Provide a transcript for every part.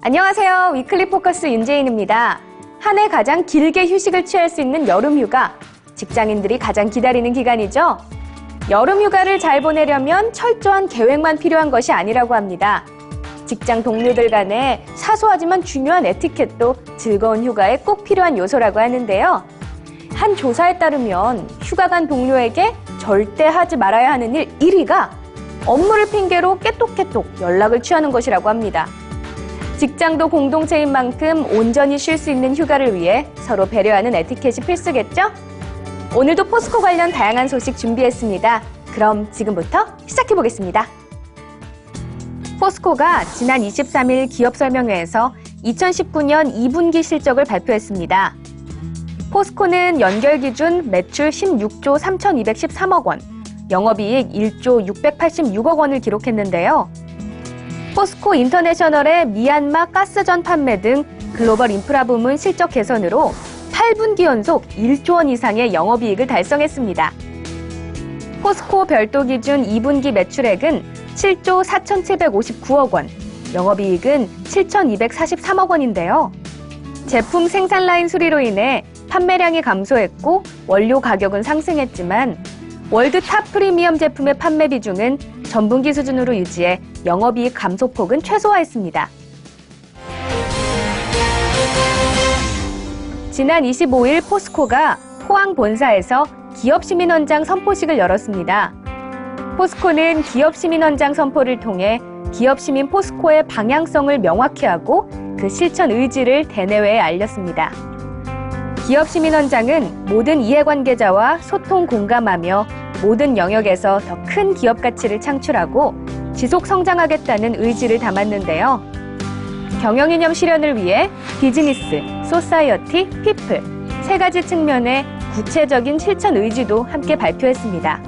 안녕하세요. 위클리 포커스 윤재인입니다. 한 해 가장 길게 휴식을 취할 수 있는 여름휴가. 직장인들이 가장 기다리는 기간이죠. 여름휴가를 잘 보내려면 철저한 계획만 필요한 것이 아니라고 합니다. 직장 동료들 간에 사소하지만 중요한 에티켓도 즐거운 휴가에 꼭 필요한 요소라고 하는데요. 한 조사에 따르면 휴가 간 동료에게 절대 하지 말아야 하는 일 1위가 업무를 핑계로 깨똑깨똑 연락을 취하는 것이라고 합니다. 직장도 공동체인 만큼 온전히 쉴 수 있는 휴가를 위해 서로 배려하는 에티켓이 필수겠죠? 오늘도 포스코 관련 다양한 소식 준비했습니다. 그럼 지금부터 시작해보겠습니다. 포스코가 지난 23일 기업설명회에서 2019년 2분기 실적을 발표했습니다. 포스코는 연결 기준 매출 16조 3,213억 원, 영업이익 1조 686억 원을 기록했는데요. 포스코 인터내셔널의 미얀마 가스전 판매 등 글로벌 인프라 부문 실적 개선으로 8분기 연속 1조 원 이상의 영업이익을 달성했습니다. 포스코 별도 기준 2분기 매출액은 7조 4,759억 원, 영업이익은 7,243억 원인데요. 제품 생산 라인 수리로 인해 판매량이 감소했고 원료 가격은 상승했지만 월드 탑 프리미엄 제품의 판매 비중은 전분기 수준으로 유지해 영업이익 감소폭은 최소화했습니다. 지난 25일 포스코가 포항 본사에서 기업시민헌장 선포식을 열었습니다. 포스코는 기업시민헌장 선포를 통해 기업시민 포스코의 방향성을 명확히 하고 그 실천 의지를 대내외에 알렸습니다. 기업시민헌장은 모든 이해관계자와 소통 공감하며 모든 영역에서 더 큰 기업 가치를 창출하고 지속 성장하겠다는 의지를 담았는데요. 경영이념 실현을 위해 비즈니스, 소사이어티, 피플 세 가지 측면의 구체적인 실천 의지도 함께 발표했습니다.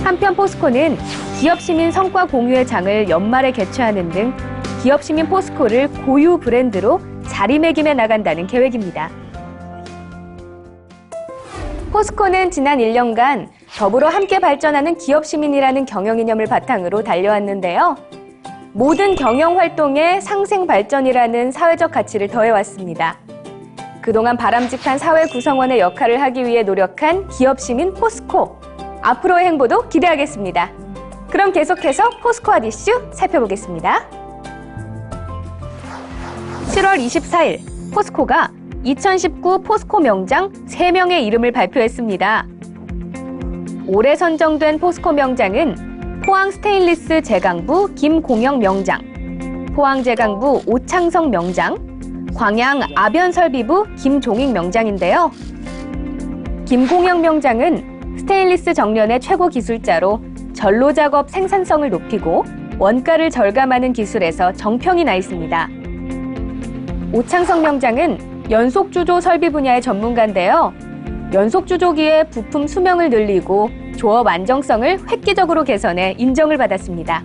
한편 포스코는 기업시민 성과 공유의 장을 연말에 개최하는 등 기업시민 포스코를 고유 브랜드로 자리매김해 나간다는 계획입니다. 포스코는 지난 1년간 더불어 함께 발전하는 기업시민이라는 경영이념을 바탕으로 달려왔는데요. 모든 경영활동에 상생 발전이라는 사회적 가치를 더해왔습니다. 그동안 바람직한 사회 구성원의 역할을 하기 위해 노력한 기업시민 포스코. 앞으로의 행보도 기대하겠습니다. 그럼 계속해서 포스코 핫 이슈 살펴보겠습니다. 7월 24일 포스코가 2019 포스코 명장 3명의 이름을 발표했습니다. 올해 선정된 포스코 명장은 포항 스테인리스 제강부 김공영 명장, 포항 제강부 오창성 명장, 광양 아변설비부 김종익 명장인데요. 김공영 명장은 스테인리스 정련의 최고 기술자로 전로 작업 생산성을 높이고 원가를 절감하는 기술에서 정평이 나 있습니다. 오창성 명장은 연속주조 설비 분야의 전문가인데요. 연속주조기의 부품 수명을 늘리고 조업 안정성을 획기적으로 개선해 인정을 받았습니다.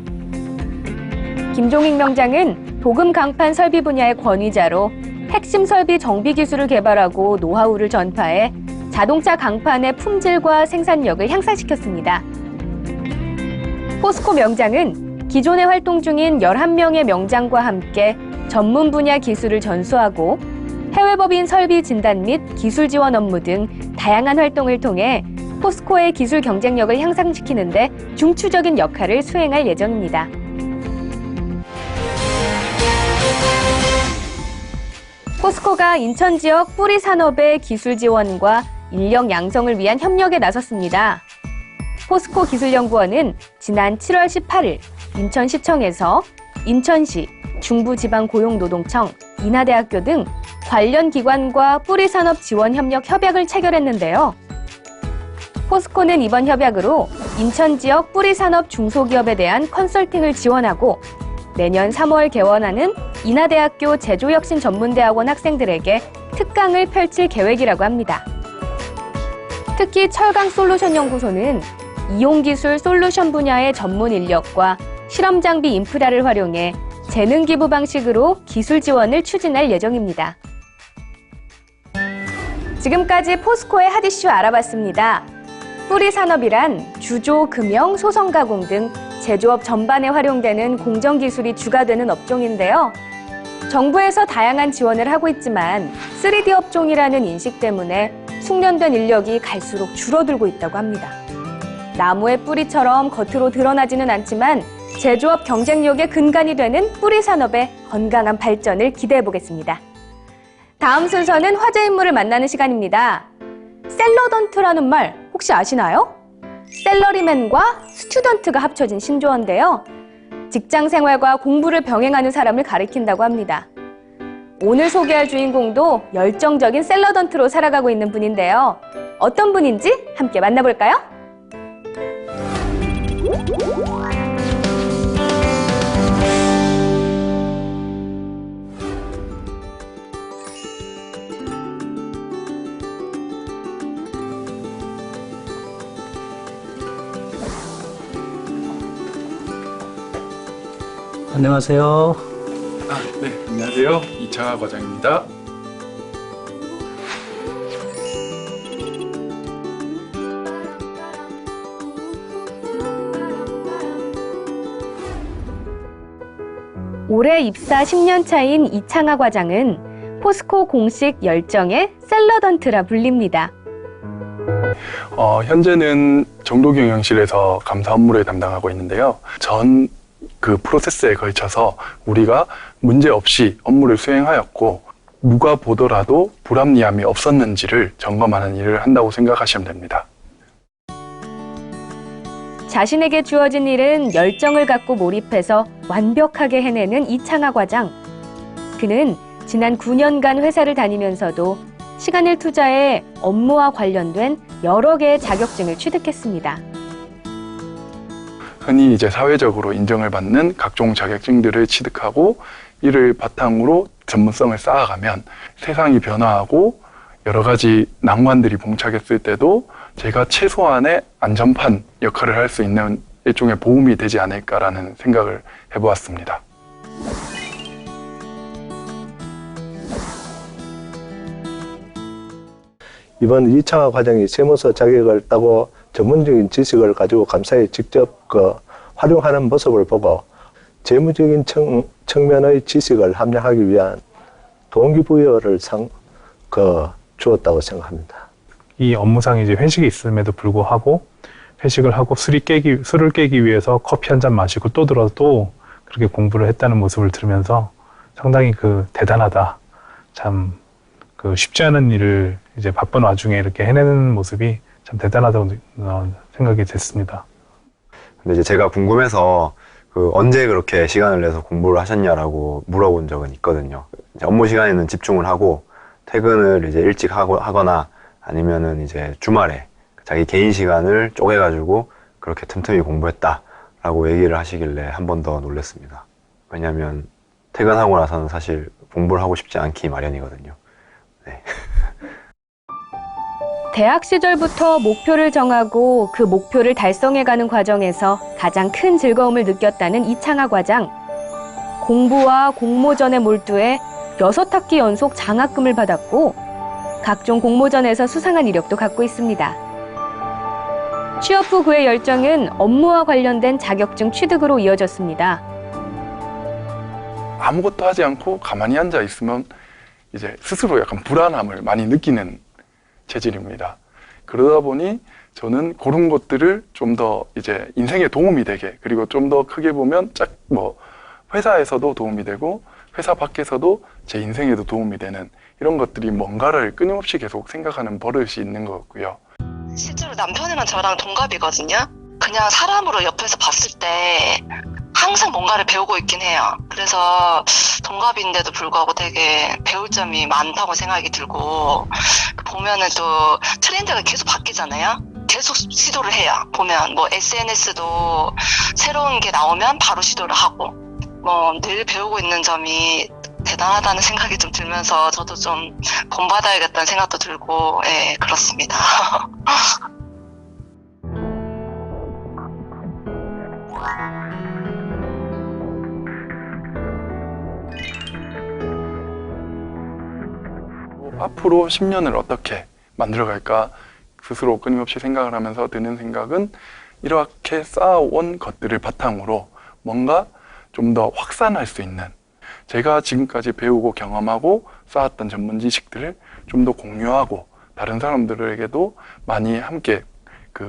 김종익 명장은 도금 강판 설비 분야의 권위자로 핵심 설비 정비 기술을 개발하고 노하우를 전파해 자동차 강판의 품질과 생산력을 향상시켰습니다. 포스코 명장은 기존에 활동 중인 11명의 명장과 함께 전문 분야 기술을 전수하고 해외법인 설비 진단 및 기술 지원 업무 등 다양한 활동을 통해 포스코의 기술 경쟁력을 향상시키는 데 중추적인 역할을 수행할 예정입니다. 포스코가 인천 지역 뿌리 산업의 기술 지원과 인력 양성을 위한 협력에 나섰습니다. 포스코 기술연구원은 지난 7월 18일 인천시청에서 인천시, 중부지방고용노동청, 인하대학교 등 관련 기관과 뿌리산업 지원 협력 협약을 체결했는데요. 포스코는 이번 협약으로 인천 지역 뿌리산업 중소기업에 대한 컨설팅을 지원하고 내년 3월 개원하는 인하대학교 제조혁신전문대학원 학생들에게 특강을 펼칠 계획이라고 합니다. 특히 철강솔루션연구소는 이용기술 솔루션 분야의 전문 인력과 실험장비 인프라를 활용해 재능 기부 방식으로 기술 지원을 추진할 예정입니다. 지금까지 포스코의 핫 이슈 알아봤습니다. 뿌리 산업이란 주조, 금형, 소성 가공 등 제조업 전반에 활용되는 공정 기술이 주가 되는 업종인데요. 정부에서 다양한 지원을 하고 있지만 3D 업종이라는 인식 때문에 숙련된 인력이 갈수록 줄어들고 있다고 합니다. 나무의 뿌리처럼 겉으로 드러나지는 않지만 제조업 경쟁력의 근간이 되는 뿌리 산업의 건강한 발전을 기대해 보겠습니다. 다음 순서는 화제 인물을 만나는 시간입니다. 샐러던트라는 말 혹시 아시나요? 샐러리맨과 스튜던트가 합쳐진 신조어인데요. 직장 생활과 공부를 병행하는 사람을 가리킨다고 합니다. 오늘 소개할 주인공도 열정적인 샐러던트로 살아가고 있는 분인데요. 어떤 분인지 함께 만나볼까요? 안녕하세요. 네, 안녕하세요. 이창하 과장입니다. 올해 입사 10년 차인 이창하 과장은 포스코 공식 열정의 샐러던트라 불립니다. 현재는 정도경영실에서 감사 업무를 담당하고 있는데요. 전 그 프로세스에 걸쳐서 우리가 문제 없이 업무를 수행하였고 누가 보더라도 불합리함이 없었는지를 점검하는 일을 한다고 생각하시면 됩니다. 자신에게 주어진 일은 열정을 갖고 몰입해서 완벽하게 해내는 이창하 과장. 그는 지난 9년간 회사를 다니면서도 시간을 투자해 업무와 관련된 여러 개의 자격증을 취득했습니다. 흔히 이제 사회적으로 인정을 받는 각종 자격증들을 취득하고 이를 바탕으로 전문성을 쌓아가면 세상이 변화하고 여러 가지 난관들이 봉착했을 때도 제가 최소한의 안전판 역할을 할 수 있는 일종의 보험이 되지 않을까라는 생각을 해보았습니다. 이번 이창하 과장이 세무서 자격을 따고 전문적인 지식을 가지고 감사에 직접 활용하는 모습을 보고 재무적인 측면의 지식을 함양하기 위한 동기부여를 주었다고 생각합니다. 이 업무상에 이제 회식이 있음에도 불구하고 회식을 하고 술을 깨기 위해서 커피 한 잔 마시고 또 들어도 그렇게 공부를 했다는 모습을 들으면서 상당히 대단하다. 참 쉽지 않은 일을 이제 바쁜 와중에 이렇게 해내는 모습이 참 대단하다고 생각이 됐습니다. 근데 이제 제가 궁금해서 언제 그렇게 시간을 내서 공부를 하셨냐라고 물어본 적은 있거든요. 이제 업무 시간에는 집중을 하고 퇴근을 이제 일찍 하거나 아니면은 이제 주말에 자기 개인 시간을 쪼개가지고 그렇게 틈틈이 공부했다라고 얘기를 하시길래 한 번 더 놀랐습니다. 왜냐하면 퇴근하고 나서는 사실 공부를 하고 싶지 않기 마련이거든요. 네. 대학 시절부터 목표를 정하고 그 목표를 달성해가는 과정에서 가장 큰 즐거움을 느꼈다는 이창하 과장. 공부와 공모전에 몰두해 6학기 연속 장학금을 받았고 각종 공모전에서 수상한 이력도 갖고 있습니다. 취업 후 그의 열정은 업무와 관련된 자격증 취득으로 이어졌습니다. 아무것도 하지 않고 가만히 앉아 있으면 이제 스스로 약간 불안함을 많이 느끼는 체질입니다. 그러다 보니 저는 그런 것들을 좀 더 이제 인생에 도움이 되게, 그리고 좀 더 크게 보면 회사에서도 도움이 되고 회사 밖에서도 제 인생에도 도움이 되는 이런 것들이 뭔가를 끊임없이 계속 생각하는 버릇이 있는 것 같고요. 실제로 남편이랑 저랑 동갑이거든요. 그냥 사람으로 옆에서 봤을 때 항상 뭔가를 배우고 있긴 해요. 그래서 동갑인데도 불구하고 되게 배울 점이 많다고 생각이 들고, 보면은 또 트렌드가 계속 바뀌잖아요. 계속 시도를 해요. 보면 SNS도 새로운 게 나오면 바로 시도를 하고, 늘 배우고 있는 점이 대단하다는 생각이 좀 들면서 저도 좀 본받아야겠다는 생각도 들고, 예, 그렇습니다. 앞으로 10년을 어떻게 만들어갈까 스스로 끊임없이 생각을 하면서 드는 생각은 이렇게 쌓아온 것들을 바탕으로 뭔가 좀 더 확산할 수 있는, 제가 지금까지 배우고 경험하고 쌓았던 전문 지식들을 좀 더 공유하고 다른 사람들에게도 많이 함께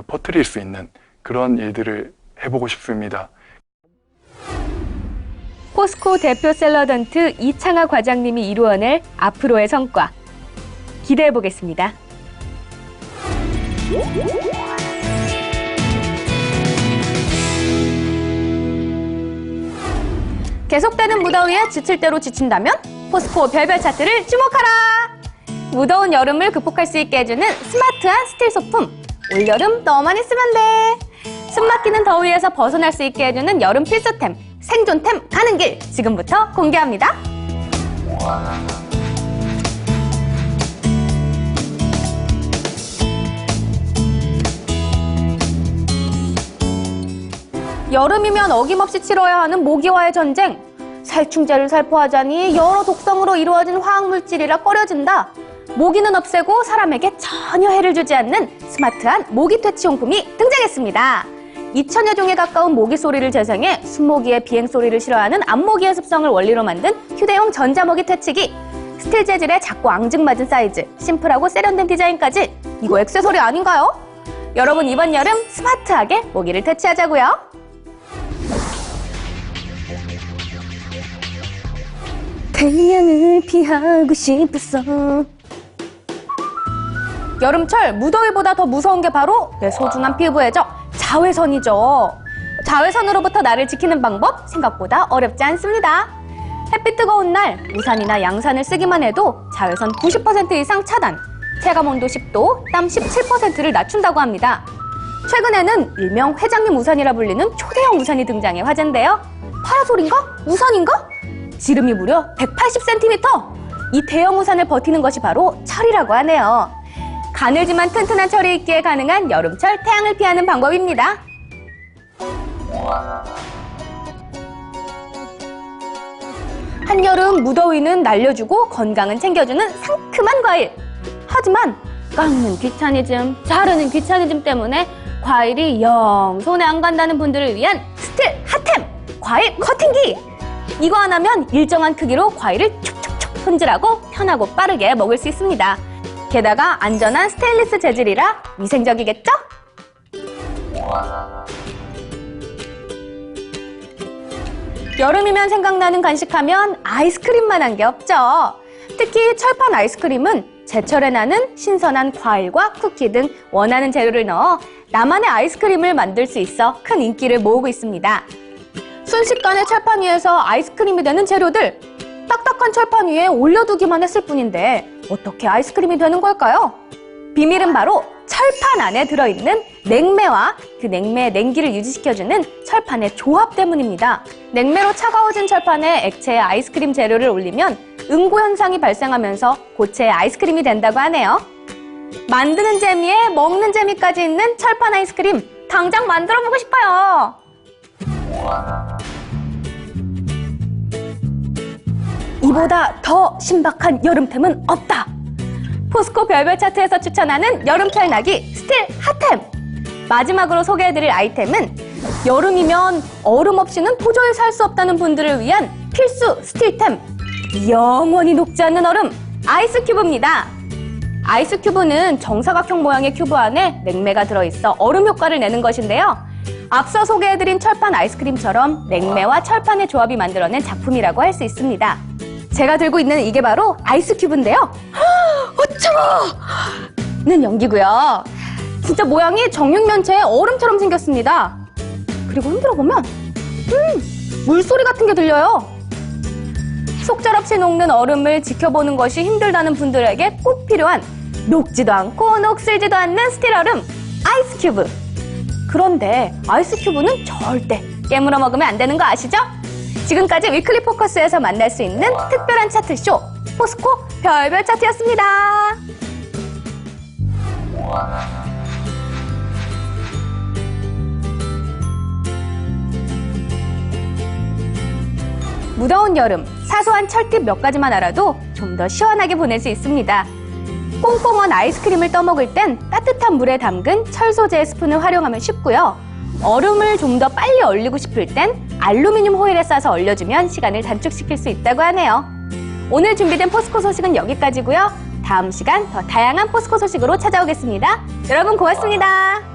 퍼뜨릴 수 있는 그런 일들을 해보고 싶습니다. 포스코 대표 샐러던트 이창하 과장님이 이루어낼 앞으로의 성과 기대해 보겠습니다. 계속되는 무더위에 지칠 대로 지친다면 포스코 별별 차트를 주목하라! 무더운 여름을 극복할 수 있게 해주는 스마트한 스틸 소품. 올여름 너만 있으면 돼. 숨 막히는 더위에서 벗어날 수 있게 해주는 여름 필수템, 생존템 가는 길 지금부터 공개합니다. 여름이면 어김없이 치러야 하는 모기와의 전쟁. 살충제를 살포하자니 여러 독성으로 이루어진 화학물질이라 꺼려진다. 모기는 없애고 사람에게 전혀 해를 주지 않는 스마트한 모기 퇴치용품이 등장했습니다. 2000여 종에 가까운 모기 소리를 재생해 순모기의 비행 소리를 싫어하는 안모기의 습성을 원리로 만든 휴대용 전자모기 퇴치기. 스틸 재질의 작고 앙증맞은 사이즈, 심플하고 세련된 디자인까지. 이거 액세서리 아닌가요? 여러분 이번 여름 스마트하게 모기를 퇴치하자고요. 태양을 피하고 싶었어. 여름철 무더위보다 더 무서운 게 바로 내 소중한 피부의 적 자외선이죠. 자외선으로부터 나를 지키는 방법 생각보다 어렵지 않습니다. 햇빛 뜨거운 날 우산이나 양산을 쓰기만 해도 자외선 90% 이상 차단, 체감온도 10도, 땀 17%를 낮춘다고 합니다. 최근에는 일명 회장님 우산이라 불리는 초대형 우산이 등장해 화제인데요. 파라솔인가? 우산인가? 지름이 무려 180cm! 이 대형 우산을 버티는 것이 바로 철이라고 하네요. 가늘지만 튼튼한 철이 있기에 가능한 여름철 태양을 피하는 방법입니다. 한여름 무더위는 날려주고 건강은 챙겨주는 상큼한 과일. 하지만 깎는 귀차니즘, 자르는 귀차니즘 때문에 과일이 영 손에 안 간다는 분들을 위한 스틸 핫템! 과일 커팅기! 이거 하나면 일정한 크기로 과일을 촉촉촉 손질하고 편하고 빠르게 먹을 수 있습니다. 게다가 안전한 스테인리스 재질이라 위생적이겠죠? 여름이면 생각나는 간식하면 아이스크림만 한 게 없죠. 특히 철판 아이스크림은 제철에 나는 신선한 과일과 쿠키 등 원하는 재료를 넣어 나만의 아이스크림을 만들 수 있어 큰 인기를 모으고 있습니다. 순식간에 철판 위에서 아이스크림이 되는 재료들, 딱딱한 철판 위에 올려두기만 했을 뿐인데 어떻게 아이스크림이 되는 걸까요? 비밀은 바로 철판 안에 들어있는 냉매와 그 냉매의 냉기를 유지시켜주는 철판의 조합 때문입니다. 냉매로 차가워진 철판에 액체의 아이스크림 재료를 올리면 응고 현상이 발생하면서 고체의 아이스크림이 된다고 하네요. 만드는 재미에 먹는 재미까지 있는 철판 아이스크림 당장 만들어보고 싶어요. 이보다 더 신박한 여름템은 없다. 포스코 별별 차트에서 추천하는 여름철 나기 스틸 핫템. 마지막으로 소개해드릴 아이템은 여름이면 얼음 없이는 도저히 살 수 없다는 분들을 위한 필수 스틸템. 영원히 녹지 않는 얼음 아이스 큐브입니다. 아이스 큐브는 정사각형 모양의 큐브 안에 냉매가 들어있어 얼음 효과를 내는 것인데요. 앞서 소개해드린 철판 아이스크림처럼 냉매와 철판의 조합이 만들어낸 작품이라고 할 수 있습니다. 제가 들고 있는 이게 바로 아이스 큐브인데요. 어쩌는 연기고요. 진짜 모양이 정육면체의 얼음처럼 생겼습니다. 그리고 흔들어보면 물소리 같은 게 들려요. 속절없이 녹는 얼음을 지켜보는 것이 힘들다는 분들에게 꼭 필요한 녹지도 않고 녹슬지도 않는 스틸 얼음 아이스 큐브. 그런데 아이스 큐브는 절대 깨물어 먹으면 안 되는 거 아시죠? 지금까지 위클리 포커스에서 만날 수 있는 특별한 차트쇼 포스코 별별 차트였습니다. 무더운 여름 사소한 철팁 몇 가지만 알아도 좀 더 시원하게 보낼 수 있습니다. 꽁꽁 언 아이스크림을 떠먹을 땐 따뜻한 물에 담근 철 소재의 스푼을 활용하면 쉽고요. 얼음을 좀 더 빨리 얼리고 싶을 땐 알루미늄 호일에 싸서 얼려주면 시간을 단축시킬 수 있다고 하네요. 오늘 준비된 포스코 소식은 여기까지고요. 다음 시간 더 다양한 포스코 소식으로 찾아오겠습니다. 여러분 고맙습니다.